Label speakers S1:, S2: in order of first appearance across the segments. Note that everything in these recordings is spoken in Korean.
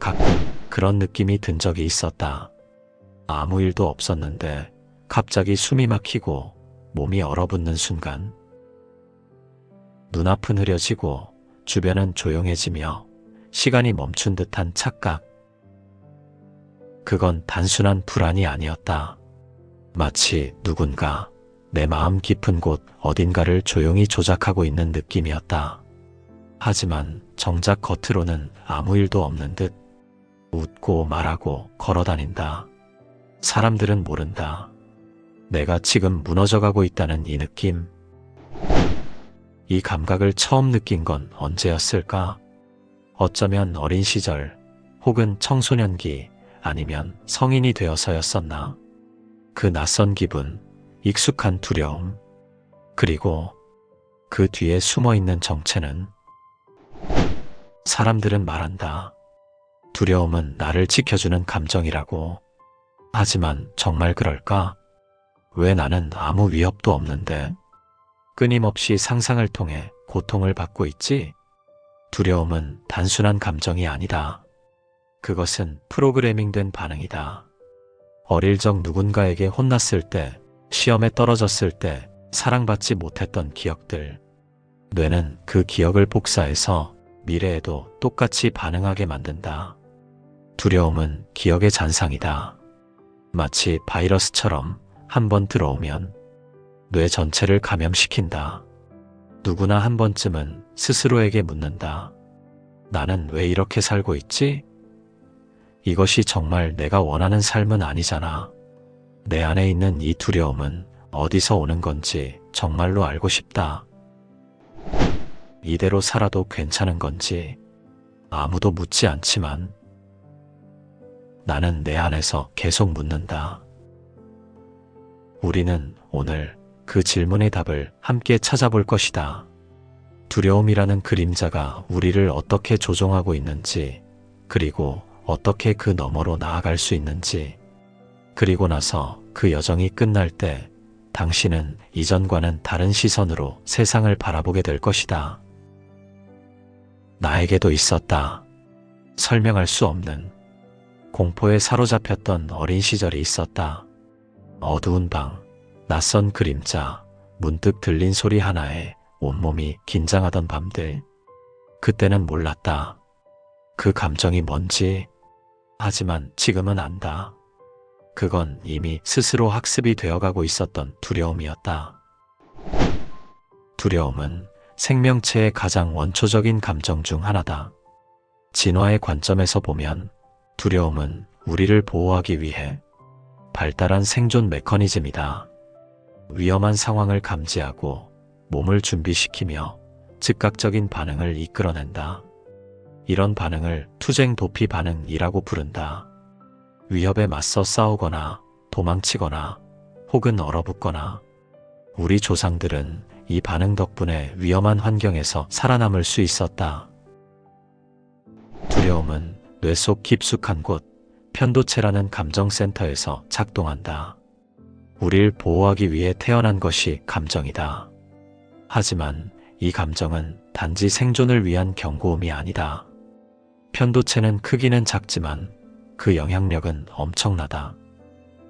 S1: 가끔 그런 느낌이 든 적이 있었다. 아무 일도 없었는데 갑자기 숨이 막히고 몸이 얼어붙는 순간, 눈앞은 흐려지고 주변은 조용해지며 시간이 멈춘 듯한 착각. 그건 단순한 불안이 아니었다. 마치 누군가 내 마음 깊은 곳 어딘가를 조용히 조작하고 있는 느낌이었다. 하지만 정작 겉으로는 아무 일도 없는 듯 웃고 말하고 걸어다닌다. 사람들은 모른다. 내가 지금 무너져가고 있다는 이 느낌. 이 감각을 처음 느낀 건 언제였을까? 어쩌면 어린 시절, 혹은 청소년기, 아니면 성인이 되어서였었나? 그 낯선 기분, 익숙한 두려움, 그리고 그 뒤에 숨어있는 정체는? 사람들은 말한다. 두려움은 나를 지켜주는 감정이라고. 하지만 정말 그럴까? 왜 나는 아무 위협도 없는데 끊임없이 상상을 통해 고통을 받고 있지? 두려움은 단순한 감정이 아니다. 그것은 프로그래밍된 반응이다. 어릴 적 누군가에게 혼났을 때, 시험에 떨어졌을 때, 사랑받지 못했던 기억들. 뇌는 그 기억을 복사해서 미래에도 똑같이 반응하게 만든다. 두려움은 기억의 잔상이다. 마치 바이러스처럼 한번 들어오면 뇌 전체를 감염시킨다. 누구나 한 번쯤은 스스로에게 묻는다. 나는 왜 이렇게 살고 있지? 이것이 정말 내가 원하는 삶은 아니잖아. 내 안에 있는 이 두려움은 어디서 오는 건지 정말로 알고 싶다. 이대로 살아도 괜찮은 건지 아무도 묻지 않지만 나는 내 안에서 계속 묻는다. 우리는 오늘 그 질문의 답을 함께 찾아볼 것이다. 두려움이라는 그림자가 우리를 어떻게 조종하고 있는지, 그리고 어떻게 그 너머로 나아갈 수 있는지, 그리고 나서 그 여정이 끝날 때 당신은 이전과는 다른 시선으로 세상을 바라보게 될 것이다. 나에게도 있었다. 설명할 수 없는 공포에 사로잡혔던 어린 시절이 있었다. 어두운 방, 낯선 그림자, 문득 들린 소리 하나에 온몸이 긴장하던 밤들. 그때는 몰랐다. 그 감정이 뭔지. 하지만 지금은 안다. 그건 이미 스스로 학습이 되어가고 있었던 두려움이었다. 두려움은 생명체의 가장 원초적인 감정 중 하나다. 진화의 관점에서 보면 두려움은 우리를 보호하기 위해 발달한 생존 메커니즘이다. 위험한 상황을 감지하고 몸을 준비시키며 즉각적인 반응을 이끌어낸다. 이런 반응을 투쟁 도피 반응이라고 부른다. 위협에 맞서 싸우거나 도망치거나 혹은 얼어붙거나 우리 조상들은 이 반응 덕분에 위험한 환경에서 살아남을 수 있었다. 두려움은 뇌 속 깊숙한 곳, 편도체라는 감정센터에서 작동한다. 우릴 보호하기 위해 태어난 것이 감정이다. 하지만 이 감정은 단지 생존을 위한 경고음이 아니다. 편도체는 크기는 작지만 그 영향력은 엄청나다.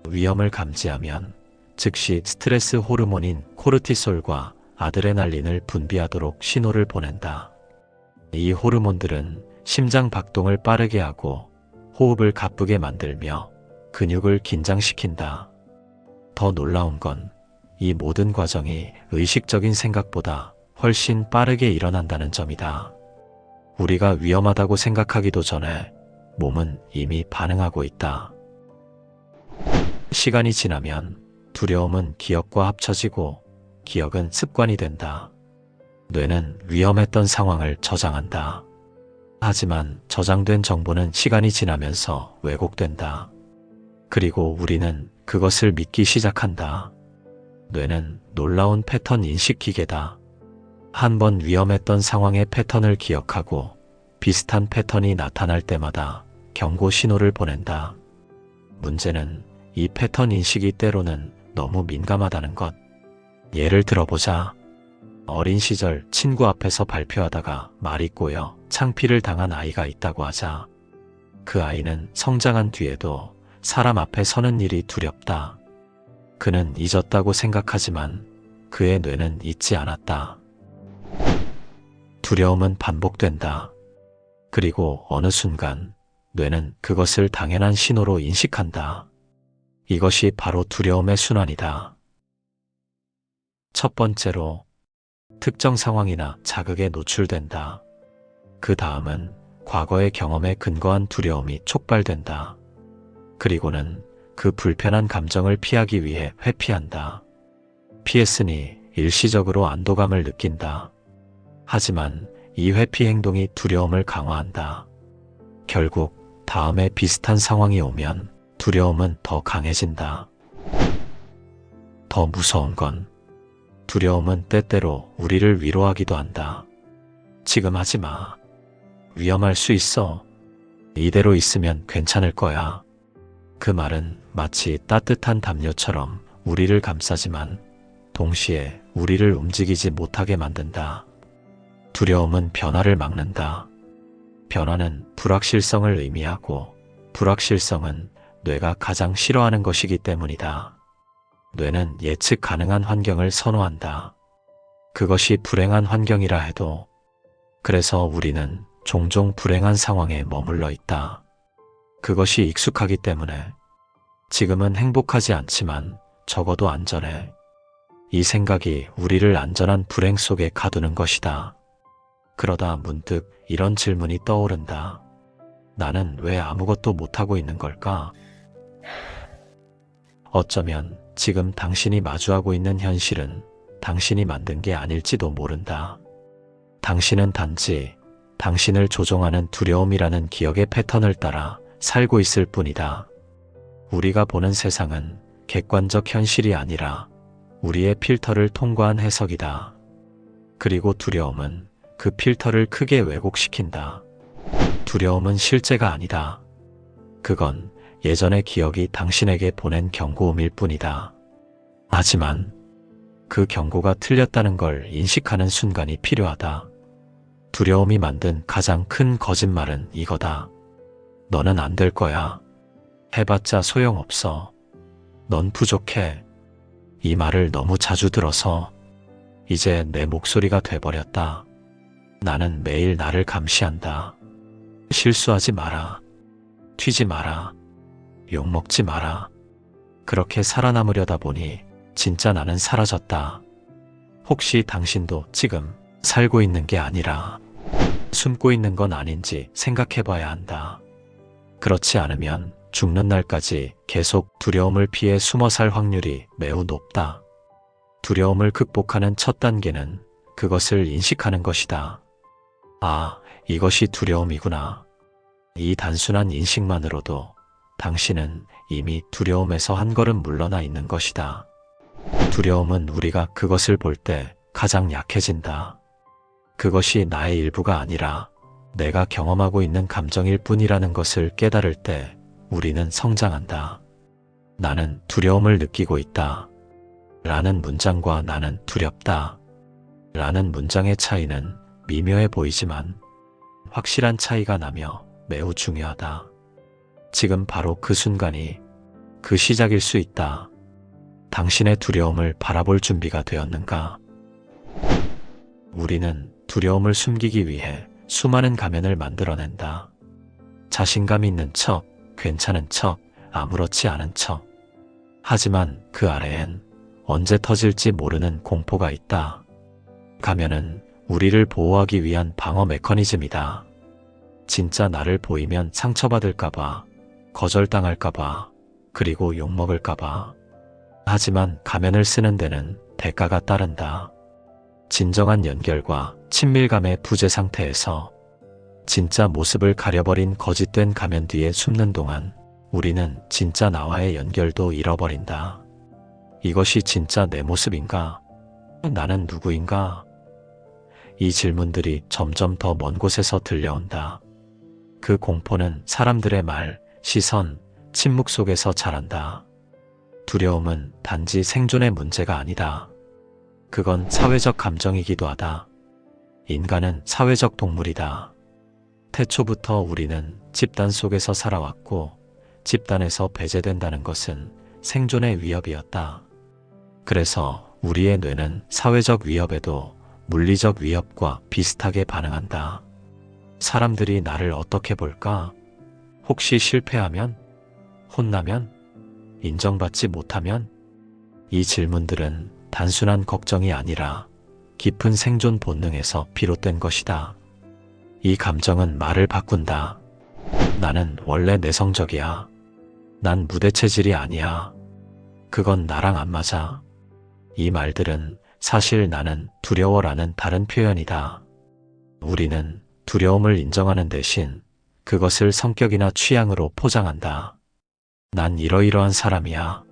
S1: 위험을 감지하면 즉시 스트레스 호르몬인 코르티솔과 아드레날린을 분비하도록 신호를 보낸다. 이 호르몬들은 심장 박동을 빠르게 하고 호흡을 가쁘게 만들며 근육을 긴장시킨다. 더 놀라운 건 이 모든 과정이 의식적인 생각보다 훨씬 빠르게 일어난다는 점이다. 우리가 위험하다고 생각하기도 전에 몸은 이미 반응하고 있다. 시간이 지나면 두려움은 기억과 합쳐지고 기억은 습관이 된다. 뇌는 위험했던 상황을 저장한다. 하지만 저장된 정보는 시간이 지나면서 왜곡된다. 그리고 우리는 그것을 믿기 시작한다. 뇌는 놀라운 패턴 인식 기계다. 한 번 위험했던 상황의 패턴을 기억하고 비슷한 패턴이 나타날 때마다 경고 신호를 보낸다. 문제는 이 패턴 인식이 때로는 너무 민감하다는 것. 예를 들어보자. 어린 시절 친구 앞에서 발표하다가 말이 꼬여 창피를 당한 아이가 있다고 하자. 그 아이는 성장한 뒤에도 사람 앞에 서는 일이 두렵다. 그는 잊었다고 생각하지만 그의 뇌는 잊지 않았다. 두려움은 반복된다. 그리고 어느 순간 뇌는 그것을 당연한 신호로 인식한다. 이것이 바로 두려움의 순환이다. 첫 번째로, 특정 상황이나 자극에 노출된다. 그 다음은 과거의 경험에 근거한 두려움이 촉발된다. 그리고는 그 불편한 감정을 피하기 위해 회피한다. 피했으니 일시적으로 안도감을 느낀다. 하지만 이 회피 행동이 두려움을 강화한다. 결국 다음에 비슷한 상황이 오면 두려움은 더 강해진다. 더 무서운 건 두려움은 때때로 우리를 위로하기도 한다. 지금 하지 마. 위험할 수 있어. 이대로 있으면 괜찮을 거야. 그 말은 마치 따뜻한 담요처럼 우리를 감싸지만 동시에 우리를 움직이지 못하게 만든다. 두려움은 변화를 막는다. 변화는 불확실성을 의미하고 불확실성은 뇌가 가장 싫어하는 것이기 때문이다. 뇌는 예측 가능한 환경을 선호한다. 그것이 불행한 환경이라 해도. 그래서 우리는 종종 불행한 상황에 머물러 있다. 그것이 익숙하기 때문에. 지금은 행복하지 않지만 적어도 안전해. 이 생각이 우리를 안전한 불행 속에 가두는 것이다. 그러다 문득 이런 질문이 떠오른다. 나는 왜 아무것도 못하고 있는 걸까? 어쩌면 지금 당신이 마주하고 있는 현실은 당신이 만든 게 아닐지도 모른다. 당신은 단지 당신을 조종하는 두려움이라는 기억의 패턴을 따라 살고 있을 뿐이다. 우리가 보는 세상은 객관적 현실이 아니라 우리의 필터를 통과한 해석이다. 그리고 두려움은 그 필터를 크게 왜곡시킨다. 두려움은 실제가 아니다. 그건 예전의 기억이 당신에게 보낸 경고음일 뿐이다. 하지만 그 경고가 틀렸다는 걸 인식하는 순간이 필요하다. 두려움이 만든 가장 큰 거짓말은 이거다. 너는 안 될 거야. 해봤자 소용없어. 넌 부족해. 이 말을 너무 자주 들어서 이제 내 목소리가 돼버렸다. 나는 매일 나를 감시한다. 실수하지 마라. 튀지 마라. 욕먹지 마라. 그렇게 살아남으려다 보니 진짜 나는 사라졌다. 혹시 당신도 지금 살고 있는 게 아니라 숨고 있는 건 아닌지 생각해봐야 한다. 그렇지 않으면 죽는 날까지 계속 두려움을 피해 숨어 살 확률이 매우 높다. 두려움을 극복하는 첫 단계는 그것을 인식하는 것이다. 아, 이것이 두려움이구나. 이 단순한 인식만으로도 당신은 이미 두려움에서 한 걸음 물러나 있는 것이다. 두려움은 우리가 그것을 볼 때 가장 약해진다. 그것이 나의 일부가 아니라 내가 경험하고 있는 감정일 뿐이라는 것을 깨달을 때 우리는 성장한다. 나는 두려움을 느끼고 있다. 라는 문장과 나는 두렵다. 라는 문장의 차이는 미묘해 보이지만 확실한 차이가 나며 매우 중요하다. 지금 바로 그 순간이 그 시작일 수 있다. 당신의 두려움을 바라볼 준비가 되었는가? 우리는 두려움을 숨기기 위해 수많은 가면을 만들어낸다. 자신감 있는 척, 괜찮은 척, 아무렇지 않은 척. 하지만 그 아래엔 언제 터질지 모르는 공포가 있다. 가면은 우리를 보호하기 위한 방어 메커니즘이다. 진짜 나를 보이면 상처받을까봐, 거절당할까봐, 그리고 욕먹을까봐. 하지만 가면을 쓰는 데는 대가가 따른다. 진정한 연결과 친밀감의 부재 상태에서 진짜 모습을 가려버린 거짓된 가면 뒤에 숨는 동안 우리는 진짜 나와의 연결도 잃어버린다. 이것이 진짜 내 모습인가? 나는 누구인가? 이 질문들이 점점 더 먼 곳에서 들려온다. 그 공포는 사람들의 말, 시선, 침묵 속에서 자란다. 두려움은 단지 생존의 문제가 아니다. 그건 사회적 감정이기도 하다. 인간은 사회적 동물이다. 태초부터 우리는 집단 속에서 살아왔고 집단에서 배제된다는 것은 생존의 위협이었다. 그래서 우리의 뇌는 사회적 위협에도 물리적 위협과 비슷하게 반응한다. 사람들이 나를 어떻게 볼까? 혹시 실패하면? 혼나면? 인정받지 못하면? 이 질문들은 단순한 걱정이 아니라 깊은 생존 본능에서 비롯된 것이다. 이 감정은 말을 바꾼다. 나는 원래 내성적이야. 난 무대 체질이 아니야. 그건 나랑 안 맞아. 이 말들은 사실 나는 두려워라는 다른 표현이다. 우리는 두려움을 인정하는 대신 그것을 성격이나 취향으로 포장한다. 난 이러이러한 사람이야.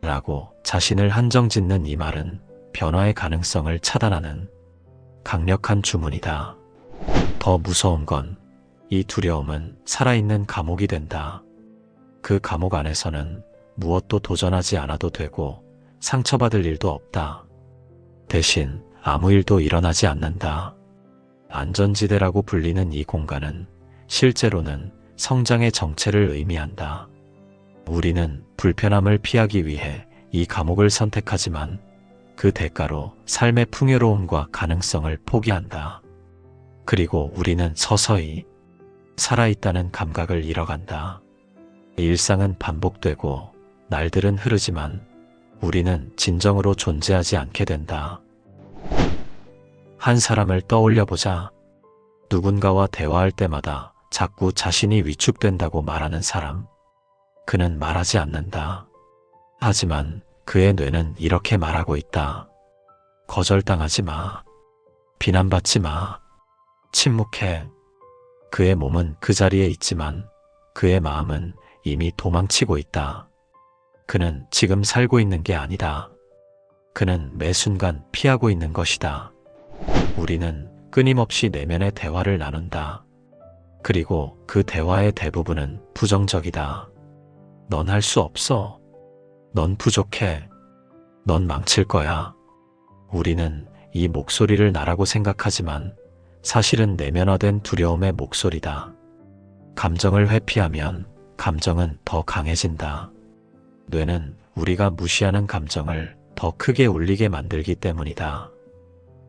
S1: 라고 자신을 한정짓는 이 말은 변화의 가능성을 차단하는 강력한 주문이다. 더 무서운 건 이 두려움은 살아있는 감옥이 된다. 그 감옥 안에서는 무엇도 도전하지 않아도 되고 상처받을 일도 없다. 대신 아무 일도 일어나지 않는다. 안전지대라고 불리는 이 공간은 실제로는 성장의 정체를 의미한다. 우리는 불편함을 피하기 위해 이 감옥을 선택하지만 그 대가로 삶의 풍요로움과 가능성을 포기한다. 그리고 우리는 서서히 살아있다는 감각을 잃어간다. 일상은 반복되고 날들은 흐르지만 우리는 진정으로 존재하지 않게 된다. 한 사람을 떠올려보자. 누군가와 대화할 때마다 자꾸 자신이 위축된다고 말하는 사람. 그는 말하지 않는다. 하지만 그의 뇌는 이렇게 말하고 있다. 거절당하지 마. 비난받지 마. 침묵해. 그의 몸은 그 자리에 있지만 그의 마음은 이미 도망치고 있다. 그는 지금 살고 있는 게 아니다. 그는 매 순간 피하고 있는 것이다. 우리는 끊임없이 내면의 대화를 나눈다. 그리고 그 대화의 대부분은 부정적이다. 넌 할 수 없어. 넌 부족해. 넌 망칠 거야. 우리는 이 목소리를 나라고 생각하지만 사실은 내면화된 두려움의 목소리다. 감정을 회피하면 감정은 더 강해진다. 뇌는 우리가 무시하는 감정을 더 크게 울리게 만들기 때문이다.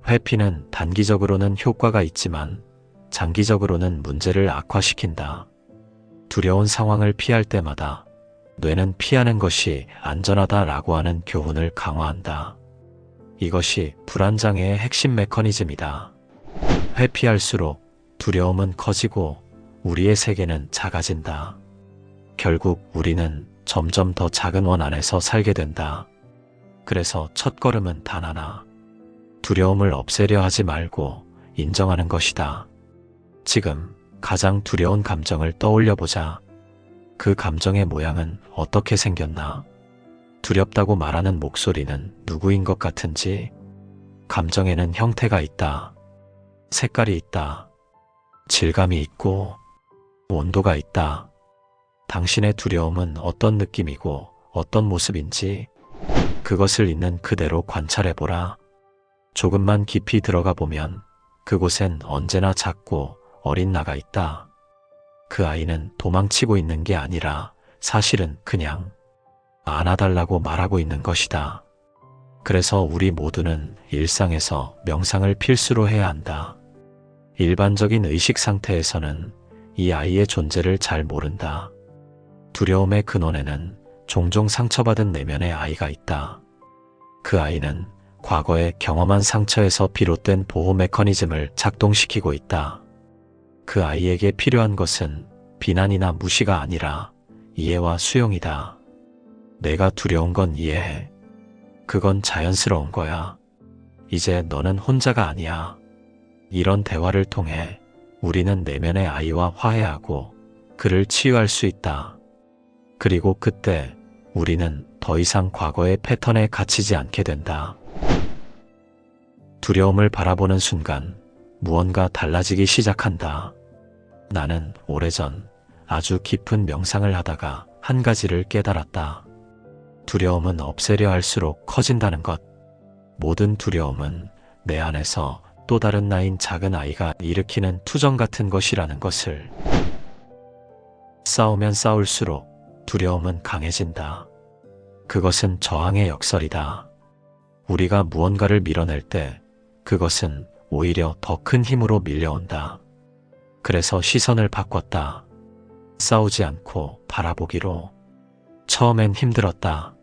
S1: 회피는 단기적으로는 효과가 있지만 장기적으로는 문제를 악화시킨다. 두려운 상황을 피할 때마다 뇌는 피하는 것이 안전하다라고 하는 교훈을 강화한다. 이것이 불안장애의 핵심 메커니즘이다. 회피할수록 두려움은 커지고 우리의 세계는 작아진다. 결국 우리는 점점 더 작은 원 안에서 살게 된다. 그래서 첫걸음은 단 하나. 두려움을 없애려 하지 말고 인정하는 것이다. 지금 가장 두려운 감정을 떠올려보자. 그 감정의 모양은 어떻게 생겼나? 두렵다고 말하는 목소리는 누구인 것 같은지? 감정에는 형태가 있다. 색깔이 있다. 질감이 있고 온도가 있다. 당신의 두려움은 어떤 느낌이고 어떤 모습인지 그것을 있는 그대로 관찰해보라. 조금만 깊이 들어가 보면 그곳엔 언제나 작고 어린 나가 있다. 그 아이는 도망치고 있는 게 아니라 사실은 그냥 안아달라고 말하고 있는 것이다. 그래서 우리 모두는 일상에서 명상을 필수로 해야 한다. 일반적인 의식 상태에서는 이 아이의 존재를 잘 모른다. 두려움의 근원에는 종종 상처받은 내면의 아이가 있다. 그 아이는 과거에 경험한 상처에서 비롯된 보호 메커니즘을 작동시키고 있다. 그 아이에게 필요한 것은 비난이나 무시가 아니라 이해와 수용이다. 내가 두려운 건 이해해. 그건 자연스러운 거야. 이제 너는 혼자가 아니야. 이런 대화를 통해 우리는 내면의 아이와 화해하고 그를 치유할 수 있다. 그리고 그때 우리는 더 이상 과거의 패턴에 갇히지 않게 된다. 두려움을 바라보는 순간 무언가 달라지기 시작한다. 나는 오래전 아주 깊은 명상을 하다가 한 가지를 깨달았다. 두려움은 없애려 할수록 커진다는 것. 모든 두려움은 내 안에서 또 다른 나인 작은 아이가 일으키는 투정 같은 것이라는 것을. 싸우면 싸울수록 두려움은 강해진다. 그것은 저항의 역설이다. 우리가 무언가를 밀어낼 때 그것은 오히려 더 큰 힘으로 밀려온다. 그래서 시선을 바꿨다. 싸우지 않고 바라보기로. 처음엔 힘들었다.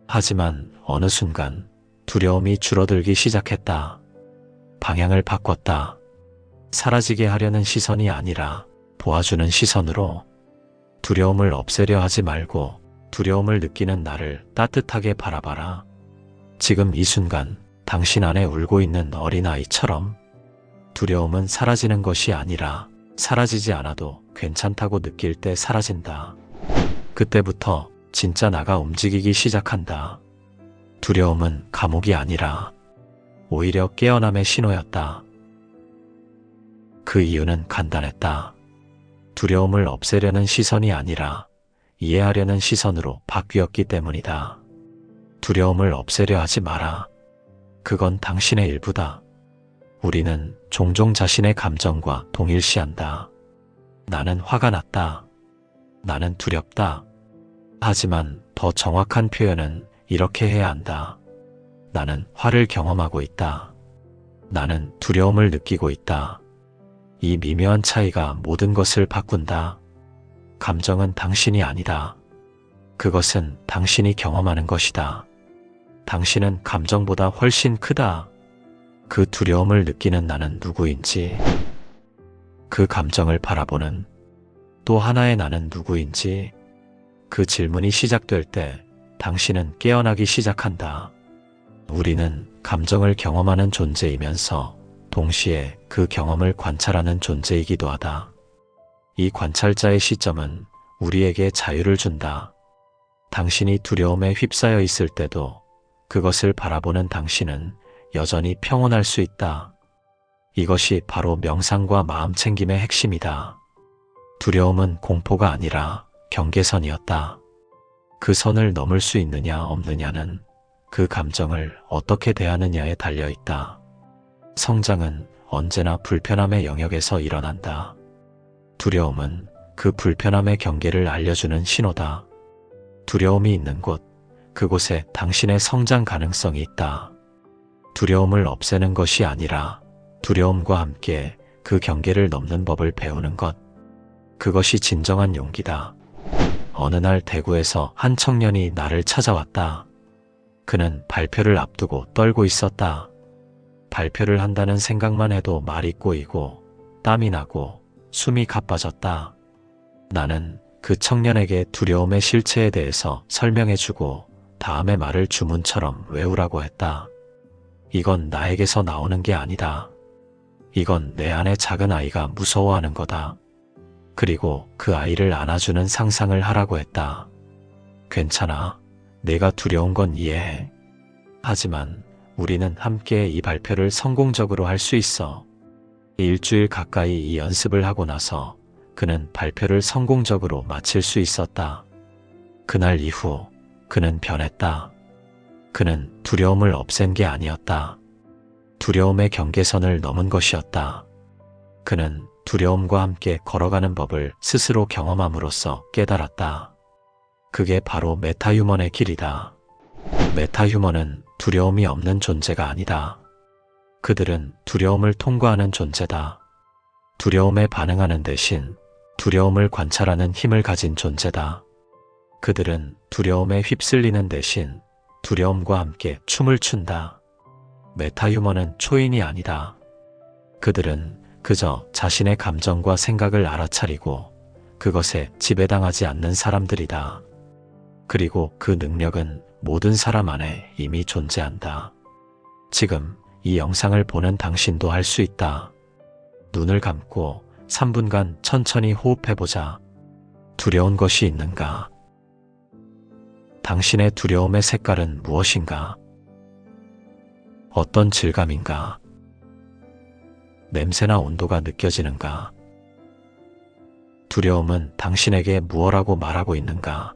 S1: 하지만 어느 순간 두려움이 줄어들기 시작했다. 방향을 바꿨다. 사라지게 하려는 시선이 아니라 도와주는 시선으로. 두려움을 없애려 하지 말고 두려움을 느끼는 나를 따뜻하게 바라봐라. 지금 이 순간 당신 안에 울고 있는 어린아이처럼. 두려움은 사라지는 것이 아니라 사라지지 않아도 괜찮다고 느낄 때 사라진다. 그때부터 진짜 나가 움직이기 시작한다. 두려움은 감옥이 아니라 오히려 깨어남의 신호였다. 그 이유는 간단했다. 두려움을 없애려는 시선이 아니라 이해하려는 시선으로 바뀌었기 때문이다. 두려움을 없애려 하지 마라. 그건 당신의 일부다. 우리는 종종 자신의 감정과 동일시한다. 나는 화가 났다. 나는 두렵다. 하지만 더 정확한 표현은 이렇게 해야 한다. 나는 화를 경험하고 있다. 나는 두려움을 느끼고 있다. 이 미묘한 차이가 모든 것을 바꾼다. 감정은 당신이 아니다. 그것은 당신이 경험하는 것이다. 당신은 감정보다 훨씬 크다. 그 두려움을 느끼는 나는 누구인지, 그 감정을 바라보는 또 하나의 나는 누구인지, 그 질문이 시작될 때 당신은 깨어나기 시작한다. 우리는 감정을 경험하는 존재이면서 동시에 그 경험을 관찰하는 존재이기도 하다. 이 관찰자의 시점은 우리에게 자유를 준다. 당신이 두려움에 휩싸여 있을 때도 그것을 바라보는 당신은 여전히 평온할 수 있다. 이것이 바로 명상과 마음챙김의 핵심이다. 두려움은 공포가 아니라 경계선이었다. 그 선을 넘을 수 있느냐 없느냐는 그 감정을 어떻게 대하느냐에 달려있다. 성장은 언제나 불편함의 영역에서 일어난다. 두려움은 그 불편함의 경계를 알려주는 신호다. 두려움이 있는 곳, 그곳에 당신의 성장 가능성이 있다. 두려움을 없애는 것이 아니라 두려움과 함께 그 경계를 넘는 법을 배우는 것. 그것이 진정한 용기다. 어느 날 대구에서 한 청년이 나를 찾아왔다. 그는 발표를 앞두고 떨고 있었다. 발표를 한다는 생각만 해도 말이 꼬이고 땀이 나고 숨이 가빠졌다. 나는 그 청년에게 두려움의 실체에 대해서 설명해주고 다음의 말을 주문처럼 외우라고 했다. 이건 나에게서 나오는 게 아니다. 이건 내 안의 작은 아이가 무서워하는 거다. 그리고 그 아이를 안아주는 상상을 하라고 했다. 괜찮아. 내가 두려운 건 이해해. 하지만 우리는 함께 이 발표를 성공적으로 할 수 있어. 일주일 가까이 이 연습을 하고 나서 그는 발표를 성공적으로 마칠 수 있었다. 그날 이후 그는 변했다. 그는 두려움을 없앤 게 아니었다. 두려움의 경계선을 넘은 것이었다. 그는 두려움과 함께 걸어가는 법을 스스로 경험함으로써 깨달았다. 그게 바로 메타휴먼의 길이다. 메타휴먼은 두려움이 없는 존재가 아니다. 그들은 두려움을 통과하는 존재다. 두려움에 반응하는 대신 두려움을 관찰하는 힘을 가진 존재다. 그들은 두려움에 휩쓸리는 대신 두려움과 함께 춤을 춘다. 메타휴먼은 초인이 아니다. 그들은 그저 자신의 감정과 생각을 알아차리고 그것에 지배당하지 않는 사람들이다. 그리고 그 능력은 모든 사람 안에 이미 존재한다. 지금 이 영상을 보는 당신도 할 수 있다. 눈을 감고 3분간 천천히 호흡해보자. 두려운 것이 있는가? 당신의 두려움의 색깔은 무엇인가? 어떤 질감인가? 냄새나 온도가 느껴지는가? 두려움은 당신에게 무엇라고 말하고 있는가?